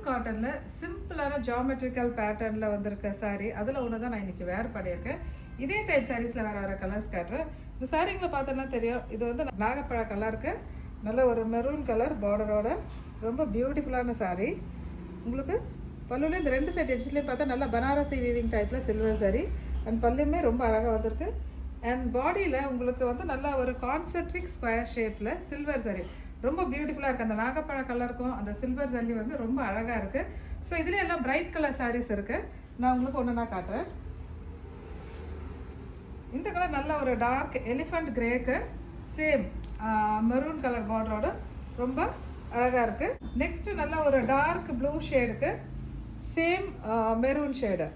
காட்டனில் சிம்பிளான ஜாமெட்ரிக்கல் பேட்டர்னில் வந்திருக்க சாரீ அதில் ஒன்று தான் நான் இன்றைக்கி வேர் பண்ணியிருக்கேன். இதே டைப் சாரீஸில் வேறு வேறு கலர்ஸ் காட்டுறேன். இந்த சாரீங்களை பார்த்தோன்னா தெரியும், இது வந்து நாகப்பழ கலருக்கு நல்ல ஒரு மெரூன் கலர் பார்டரோட ரொம்ப பியூட்டிஃபுல்லான சாரீ. உங்களுக்கு பல்லுலேயும் இந்த 2 சைட் எட்ஜஸ்லேயும் பார்த்தா நல்லா பனாரசி வீவிங் டைப்பில் சில்வர் சாரீ அண்ட் பல்லுமே ரொம்ப அழகாக வந்திருக்கு. அண்ட் பாடியில் உங்களுக்கு வந்து நல்லா ஒரு கான்சென்ட்ரிக் ஸ்கொயர் ஷேப்பில் சில்வர் சாரீ ரொம்ப பியூட்டிஃபுல்லாக இருக்குது. அந்த நாகப்பழ கலருக்கும் அந்த சில்வர் ஜல்லி வந்து ரொம்ப அழகாக இருக்குது. ஸோ இதுலேயே எல்லாம் பிரைட் கலர் சாரீஸ் இருக்குது. நான் உங்களுக்கு ஒன்று நான் காட்டுறேன். இந்த கலர் நல்ல ஒரு டார்க் எலிஃபண்ட் கிரேக்கு சேம் மெரூன் கலர் பார்டரோட ரொம்ப அழகாக இருக்குது. நெக்ஸ்ட்டு நல்ல ஒரு டார்க் ப்ளூ ஷேடுக்கு சேம் மெரூன் ஷேடு.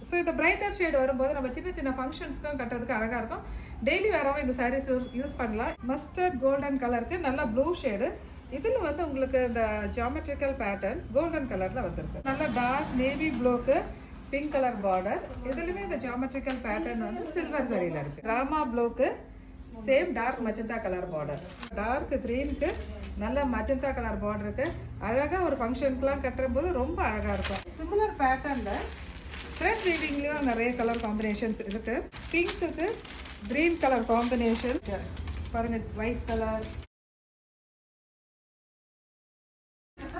ஸோ இந்த பிரைட்டர் ஷேடு வரும்போது நம்ம சின்ன சின்ன ஃபங்க்ஷன்ஸ்க்கும் கட்டுறதுக்கு அழகாக இருக்கும். டெய்லி வேறவும் இந்த சாரீஸ் யூஸ் பண்ணலாம். மஸ்டர்ட் கோல்டன் கலருக்கு நல்லா ப்ளூ ஷேடு. இதில் வந்து உங்களுக்கு இந்த ஜாமெட்ரிக்கல் பேட்டர்ன் கோல்டன் கலரில் வந்திருக்கு. நல்லா டார்க் நேவி ப்ளூக்கு பிங்க் கலர் பார்டர். இதுலையுமே இந்த ஜாமெட்ரிக்கல் பேட்டர்ன் வந்து சில்வர் சரியில் இருக்குது. ராமா ப்ளூக்கு same dark magenta colour border. Dark க்ரீனுக்கு நல்ல மஜந்தா கலர் பார்டருக்கு அழகாக ஒரு ஃபங்க்ஷனுக்குலாம் கட்டுற போது ரொம்ப அழகாக இருக்கும். சிமிலர் பேட்டர்னில் த்ரெட் வீவிங்லேயும் நிறைய கலர் காம்பினேஷன்ஸ் இருக்குது. பிங்க்குக்கு க்ரீன் கலர் காம்பினேஷன் பாருங்கள், ஒயிட் கலர்,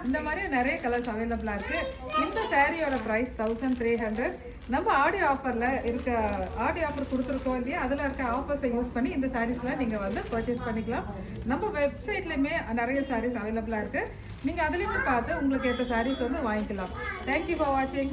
இந்த மாதிரி நிறைய கலர்ஸ் அவைலபிளாக இருக்குது. இந்த சாரியோட ப்ரைஸ் 1300. நம்ம ஆடி ஆஃபரில் இருக்க ஆடி ஆஃபர் கொடுத்துருக்கோம் இல்லையா, அதில் இருக்க ஆஃபர்ஸை யூஸ் பண்ணி இந்த சாரீஸ்லாம் நீங்கள் வந்து பர்ச்சேஸ் பண்ணிக்கலாம். நம்ம வெப்சைட்லேயுமே நிறைய சாரீஸ் அவைலபிளாக இருக்குது. நீங்கள் அதுலேயுமே பார்த்து உங்களுக்கு ஏற்ற சாரீஸ் வந்து வாங்கிக்கலாம். தேங்க்யூ ஃபார் வாட்சிங்.